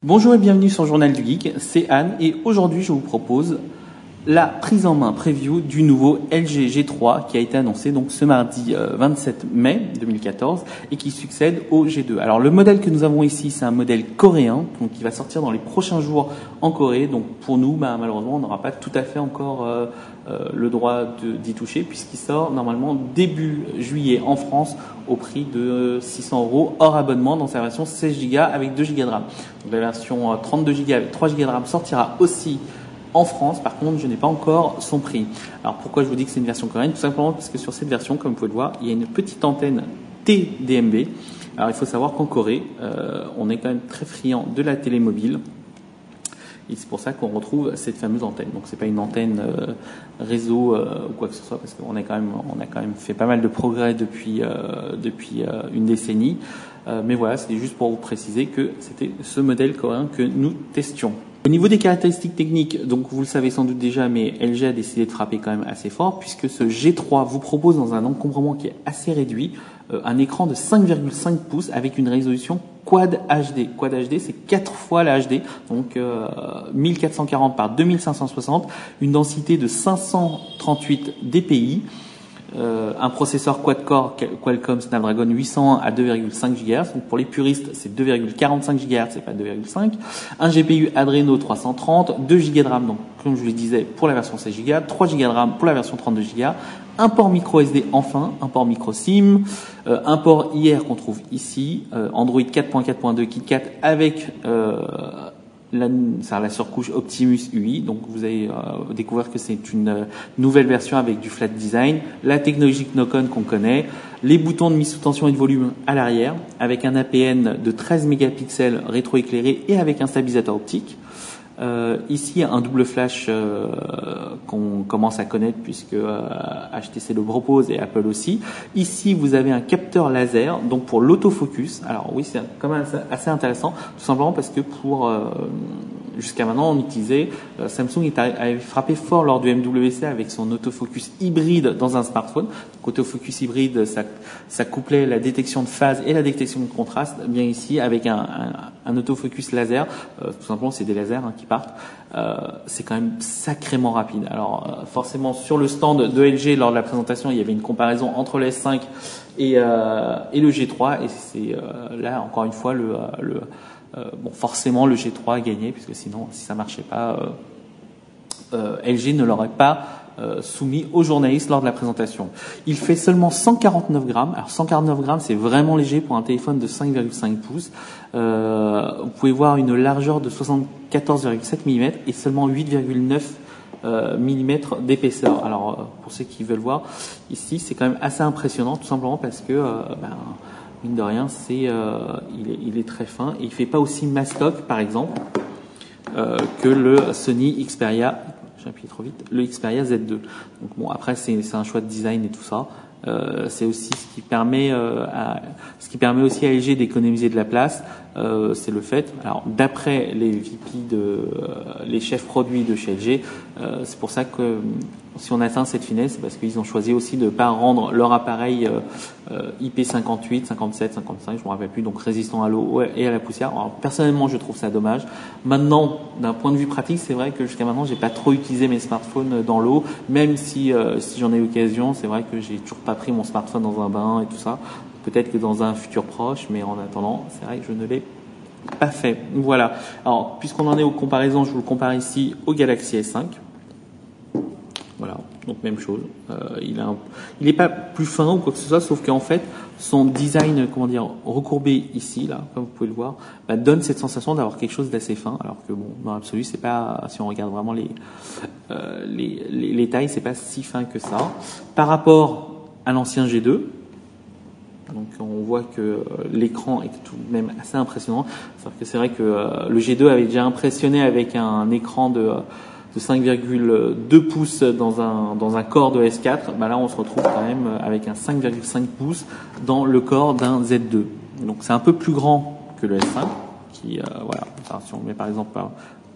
Bonjour et bienvenue sur le Journal du Geek, c'est Anne et aujourd'hui je vous propose la prise en main preview du nouveau LG G3 qui a été annoncé donc ce mardi 27 mai 2014 et qui succède au G2. Alors le modèle que nous avons ici c'est un modèle coréen donc qui va sortir dans les prochains jours en Corée. Donc pour nous malheureusement on n'aura pas tout à fait encore le droit d'y toucher puisqu'il sort normalement début juillet en France au prix de 600 € hors abonnement dans sa version 16 Go avec 2 Go de RAM. Donc la version 32 Go avec 3 Go de RAM sortira aussi en France. Par contre, je n'ai pas encore son prix. Alors pourquoi je vous dis que c'est une version coréenne? Tout simplement parce que sur cette version, comme vous pouvez le voir, il y a une petite antenne TDMB. Alors il faut savoir qu'en Corée, on est quand même très friand de la télé mobile. Et c'est pour ça qu'on retrouve cette fameuse antenne. Donc c'est pas une antenne réseau ou quoi que ce soit, parce qu'on a quand même fait pas mal de progrès depuis une décennie. Mais voilà, c'est juste pour vous préciser que c'était ce modèle coréen que nous testions. Au niveau des caractéristiques techniques, donc vous le savez sans doute déjà, mais LG a décidé de frapper quand même assez fort puisque ce G3 vous propose dans un encombrement qui est assez réduit un écran de 5,5 pouces avec une résolution Quad HD. Quad HD, c'est 4 fois la HD, donc 1440 par 2560, une densité de 538 dpi. Un processeur quad-core Qualcomm Snapdragon 801 à 2,5 GHz. Donc pour les puristes, c'est 2,45 GHz, c'est pas 2,5. Un GPU Adreno 330, 2 Go de RAM, donc comme je vous le disais pour la version 16 Go, 3 Go de RAM pour la version 32 Go, un port micro SD enfin, un port micro SIM, un port IR qu'on trouve ici, Android 4.4.2 KitKat avec la surcouche Optimus UI. Donc vous avez découvert que c'est une nouvelle version avec du flat design, la technologie Knocon qu'on connaît, les boutons de mise sous tension et de volume à l'arrière avec un APN de 13 mégapixels rétroéclairé et avec un stabilisateur optique. Ici un double flash qu'on commence à connaître puisque HTC le propose et Apple aussi. Ici vous avez un capteur laser donc pour l'autofocus. Alors oui, c'est quand même assez intéressant tout simplement parce que pour jusqu'à maintenant on utilisait Samsung avait frappé fort lors du MWC avec son autofocus hybride dans un smartphone. Donc autofocus hybride, ça couplait la détection de phase et la détection de contraste. Bien ici avec un autofocus laser, tout simplement c'est des lasers qui partent. C'est quand même sacrément rapide. Alors forcément sur le stand de LG lors de la présentation il y avait une comparaison entre le S5 et le G3 et c'est là encore une fois bon forcément le G3 a gagné puisque sinon si ça marchait pas LG ne l'aurait pas soumis aux journalistes lors de la présentation. Il fait seulement 149 grammes. Alors 149 grammes, c'est vraiment léger pour un téléphone de 5,5 pouces. Vous pouvez voir une largeur de 74,7 mm et seulement 8,9 mm d'épaisseur. Alors pour ceux qui veulent voir, ici c'est quand même assez impressionnant, tout simplement parce que mine de rien, il est très fin et il fait pas aussi mastoc par exemple que le Sony Xperia. J'ai appuyé trop vite. Le Xperia Z2. Donc bon, après c'est un choix de design et tout ça. C'est aussi ce qui permet aussi à LG d'économiser de la place. C'est le fait. Alors d'après les VP les chefs produits de chez LG, c'est pour ça que si on atteint cette finesse, c'est parce qu'ils ont choisi aussi de ne pas rendre leur appareil IP58, 57, 55, je me rappelle plus, donc résistant à l'eau et à la poussière. Alors personnellement, je trouve ça dommage. Maintenant, d'un point de vue pratique, c'est vrai que jusqu'à maintenant, j'ai pas trop utilisé mes smartphones dans l'eau, même si j'en ai eu l'occasion. C'est vrai que j'ai toujours pas pris mon smartphone dans un bain et tout ça. Peut-être que dans un futur proche, mais en attendant, c'est vrai que je ne l'ai pas fait. Voilà. Alors, puisqu'on en est aux comparaisons, je vous le compare ici au Galaxy S5. Voilà, donc même chose. Il est pas plus fin ou quoi que ce soit, sauf qu'en fait, son design, recourbé ici, là, comme vous pouvez le voir, donne cette sensation d'avoir quelque chose d'assez fin, alors que bon, dans l'absolu, c'est pas, si on regarde vraiment les tailles, c'est pas si fin que ça. Par rapport à l'ancien G2, donc on voit que l'écran est tout de même assez impressionnant. C'est vrai que le G2 avait déjà impressionné avec un écran de 5,2 pouces dans un corps de S4, là on se retrouve quand même avec un 5,5 pouces dans le corps d'un Z2. Donc c'est un peu plus grand que le S5, qui voilà. Si on met par exemple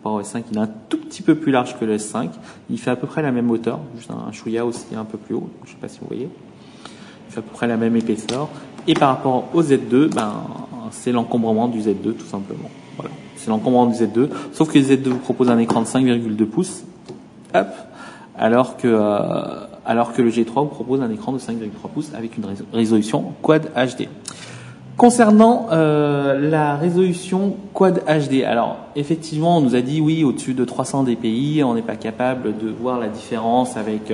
rapport au S5, il est un tout petit peu plus large que le S5. Il fait à peu près la même hauteur, juste un chouïa aussi un peu plus haut. Je sais pas si vous voyez. Il fait à peu près la même épaisseur. Et par rapport au Z2, c'est l'encombrement du Z2 tout simplement. Voilà, c'est l'encombrement du Z2. Sauf que le Z2 vous propose un écran de 5,2 pouces, hop, alors que le G3 vous propose un écran de 5,3 pouces avec une résolution Quad HD. Concernant la résolution Quad HD, alors effectivement on nous a dit oui, au-dessus de 300 dpi on n'est pas capable de voir la différence avec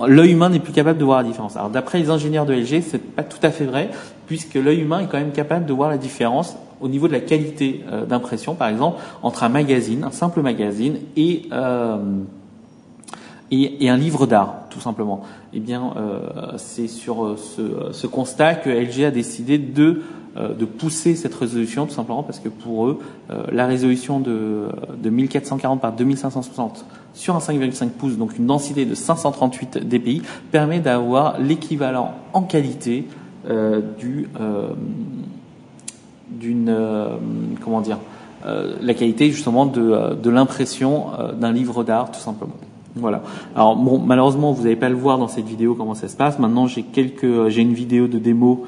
l'œil humain n'est plus capable de voir la différence. Alors d'après les ingénieurs de LG, c'est pas tout à fait vrai, puisque l'œil humain est quand même capable de voir la différence au niveau de la qualité d'impression, par exemple entre un magazine, un simple magazine et un livre d'art, tout simplement. Eh bien, c'est sur ce constat que LG a décidé de pousser cette résolution, tout simplement parce que pour eux, la résolution de 1440 par 2560 sur un 5,5 pouces, donc une densité de 538 dpi, permet d'avoir l'équivalent en qualité la qualité justement de l'impression d'un livre d'art, tout simplement. Voilà. Alors bon, malheureusement, vous n'allez pas le voir dans cette vidéo comment ça se passe. Maintenant, j'ai une vidéo de démo,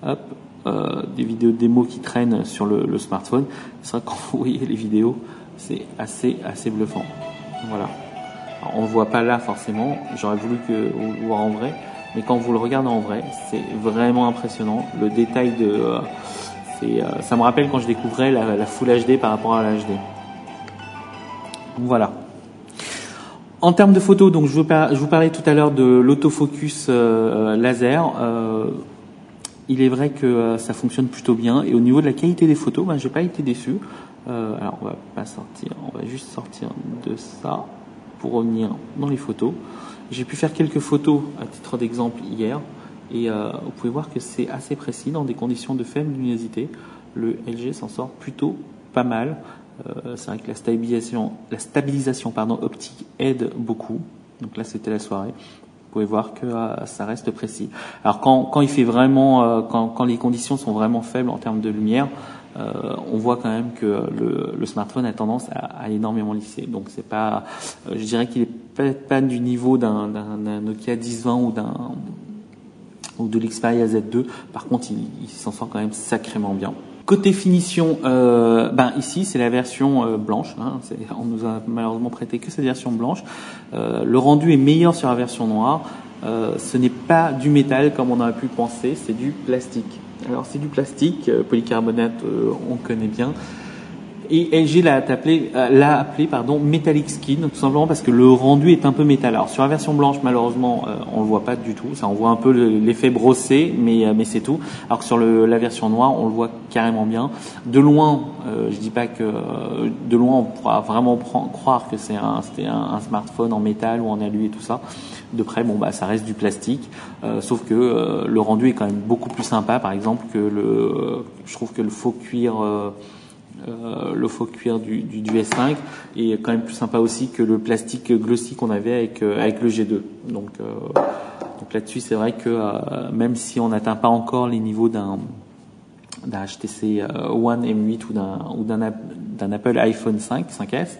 des vidéos de démo qui traînent sur le smartphone. C'est vrai que quand vous voyez les vidéos, c'est assez bluffant. Voilà. Alors, on le voit pas là forcément. J'aurais voulu que vous le voir en vrai, mais quand vous le regardez en vrai, c'est vraiment impressionnant. Le détail ça me rappelle quand je découvrais la Full HD par rapport à la HD. Voilà. En termes de photos, donc je vous parlais tout à l'heure de l'autofocus laser. Il est vrai que ça fonctionne plutôt bien, et au niveau de la qualité des photos, j'ai pas été déçu. Alors on va pas sortir, on va juste sortir de ça pour revenir dans les photos. J'ai pu faire quelques photos à titre d'exemple hier, et vous pouvez voir que c'est assez précis dans des conditions de faible luminosité. Le LG s'en sort plutôt pas mal. C'est vrai que la stabilisation optique aide beaucoup. Donc là, c'était la soirée. Vous pouvez voir que ça reste précis. Alors quand il fait vraiment, quand les conditions sont vraiment faibles en termes de lumière, on voit quand même que le smartphone a tendance à énormément lisser. Donc c'est pas, je dirais qu'il est pas du niveau d'un Nokia 1020 ou de l'Xperia Z2. Par contre, il s'en sort quand même sacrément bien. Côté finition, ici c'est la version blanche. On nous a malheureusement prêté que cette version blanche. Le rendu est meilleur sur la version noire. Ce n'est pas du métal comme on aurait pu penser, c'est du plastique. Alors c'est du plastique, polycarbonate, on connaît bien. Et LG l'a appelé Metallic Skin, tout simplement parce que le rendu est un peu métal. Alors sur la version blanche, malheureusement, on le voit pas du tout. Ça, on voit un peu l'effet brossé, mais c'est tout. Alors que sur la version noire, on le voit carrément bien. De loin, je dis pas que de loin on pourra vraiment croire que c'était un smartphone en métal ou en alu et tout ça. De près, ça reste du plastique, sauf que le rendu est quand même beaucoup plus sympa. Par exemple, je trouve que le faux cuir du S5 est quand même plus sympa aussi que le plastique glossy qu'on avait avec le G2. Donc là-dessus, c'est vrai que même si on n'atteint pas encore les niveaux d'un HTC One M8 ou d'un Apple iPhone 5S,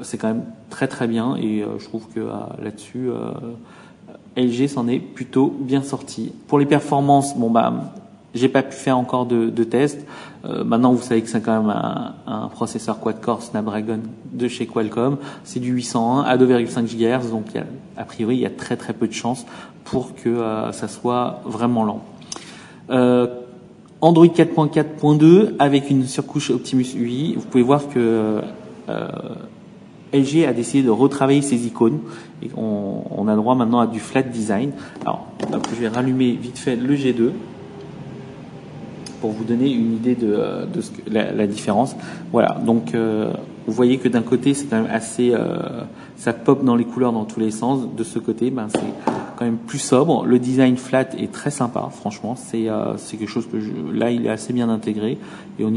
c'est quand même très très bien, et je trouve que là-dessus LG s'en est plutôt bien sorti. Pour les performances, j'ai pas pu faire encore de tests. Maintenant, vous savez que c'est quand même un processeur quad-core Snapdragon de chez Qualcomm. C'est du 801 à 2,5 GHz, donc a priori, il y a très très peu de chances pour que ça soit vraiment lent. Android 4.4.2 avec une surcouche Optimus UI. Vous pouvez voir que LG a décidé de retravailler ses icônes, et on a droit maintenant à du flat design. Alors, je vais rallumer vite fait le G2 pour vous donner une idée de la différence. Voilà, donc vous voyez que d'un côté c'est quand même assez, ça pop dans les couleurs dans tous les sens. De ce côté, c'est quand même plus sobre. Le design flat est très sympa, franchement. C'est quelque chose que là il est assez bien intégré, et on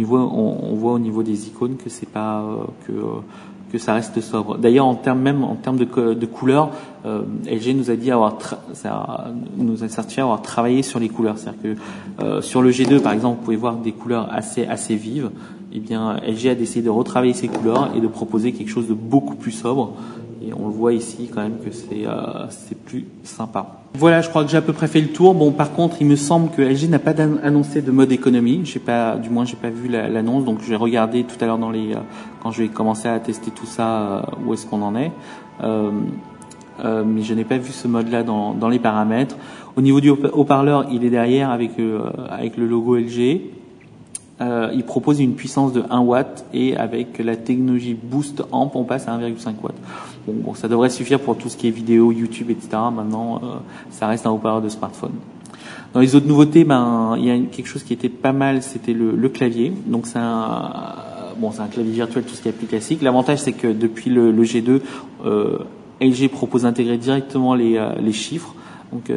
voit au niveau des icônes que c'est pas que ça reste sobre. D'ailleurs, en termes de couleurs, LG nous a dit nous a certifié avoir travaillé sur les couleurs. C'est-à-dire que sur le G2, par exemple, vous pouvez voir des couleurs assez vives, eh bien, LG a décidé de retravailler ses couleurs et de proposer quelque chose de beaucoup plus sobre. Et on le voit ici quand même que c'est plus sympa. Voilà, je crois que j'ai à peu près fait le tour. Bon, par contre, il me semble que LG n'a pas annoncé de mode économie. J'ai pas vu l'annonce, donc je vais regarder tout à l'heure quand je vais commencer à tester tout ça, où est-ce qu'on en est. Mais je n'ai pas vu ce mode-là dans les paramètres. Au niveau du haut-parleur, il est derrière avec le logo LG. Il propose une puissance de 1 watt et avec la technologie Boost Amp, on passe à 1,5 watts. Bon, ça devrait suffire pour tout ce qui est vidéo, YouTube, etc. Maintenant, ça reste un haut-parleur de smartphone. Dans les autres nouveautés, il y a quelque chose qui était pas mal, c'était le clavier. Donc c'est un clavier virtuel, tout ce qui est plus classique. L'avantage, c'est que depuis le G2, LG propose d'intégrer directement les chiffres. Donc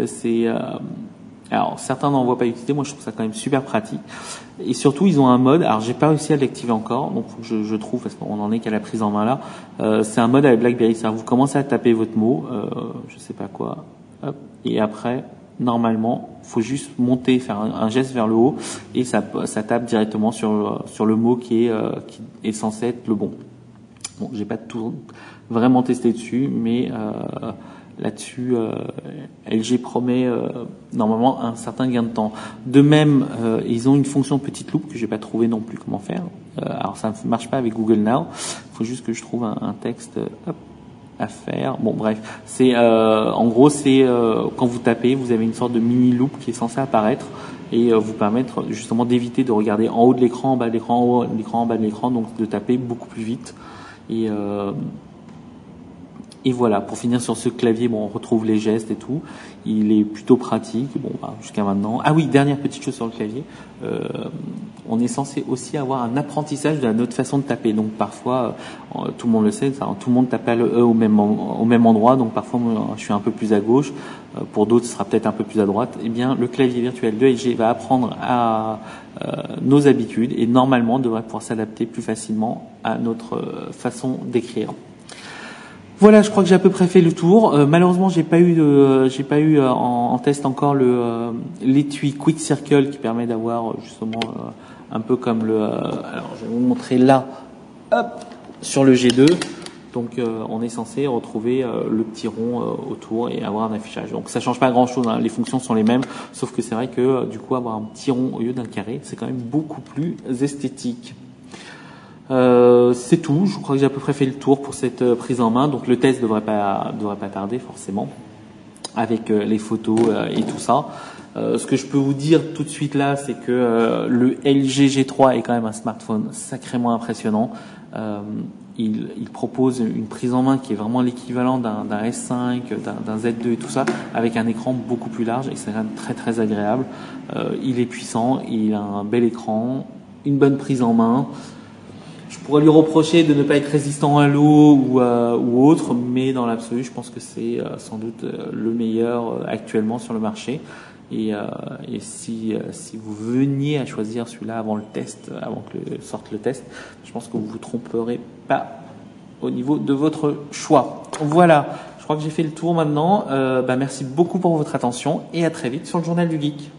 alors certains n'en voient pas l'utilité, moi je trouve ça quand même super pratique. Et surtout ils ont un mode, alors j'ai pas réussi à l'activer encore, donc faut que je trouve, parce qu'on en est qu'à la prise en main là. C'est un mode avec BlackBerry, c'est-à-dire vous commencez à taper votre mot, je sais pas quoi, hop, et après normalement faut juste monter, faire un geste vers le haut et ça tape directement sur le mot qui est censé être le bon. Bon, j'ai pas tout vraiment testé dessus, mais là-dessus, LG promet normalement un certain gain de temps. De même, ils ont une fonction petite loupe que j'ai pas trouvé non plus comment faire. Alors ça ne marche pas avec Google Now. Il faut juste que je trouve un texte à faire. Bon, bref, en gros quand vous tapez, vous avez une sorte de mini loupe qui est censée apparaître et vous permettre justement d'éviter de regarder en haut de l'écran, en bas de l'écran, en haut de l'écran, en bas de l'écran, donc de taper beaucoup plus vite. Et voilà, pour finir sur ce clavier, on retrouve les gestes et tout. Il est plutôt pratique, jusqu'à maintenant. Ah oui, dernière petite chose sur le clavier. On est censé aussi avoir un apprentissage de notre façon de taper. Donc parfois, tout le monde le sait, tout le monde tape le E au même endroit. Donc parfois, moi, je suis un peu plus à gauche. Pour d'autres, ce sera peut-être un peu plus à droite. Eh bien, le clavier virtuel de LG va apprendre à nos habitudes et normalement devrait pouvoir s'adapter plus facilement à notre façon d'écrire. Voilà, je crois que j'ai à peu près fait le tour. Malheureusement, j'ai pas eu en test encore l'étui Quick Circle qui permet d'avoir justement un peu comme alors je vais vous montrer là, hop, sur le G2. Donc on est censé retrouver le petit rond autour et avoir un affichage. Donc ça change pas grand-chose, hein. Les fonctions sont les mêmes, sauf que c'est vrai que du coup avoir un petit rond au lieu d'un carré, c'est quand même beaucoup plus esthétique. C'est tout. Je crois que j'ai à peu près fait le tour pour cette prise en main. Donc le test devrait pas tarder forcément, avec les photos et tout ça. Ce que je peux vous dire tout de suite là, c'est que le LG G3 est quand même un smartphone sacrément impressionnant. Il propose une prise en main qui est vraiment l'équivalent d'un S5, d'un Z2 et tout ça, avec un écran beaucoup plus large et c'est quand même très très agréable. Il est puissant, il a un bel écran, une bonne prise en main. Je pourrais lui reprocher de ne pas être résistant à l'eau ou autre, mais dans l'absolu, je pense que c'est sans doute le meilleur actuellement sur le marché. Et si vous veniez à choisir celui-là avant le test, avant que sorte le test, je pense que vous vous tromperez pas au niveau de votre choix. Voilà, je crois que j'ai fait le tour maintenant. Merci beaucoup pour votre attention et à très vite sur le Journal du Geek.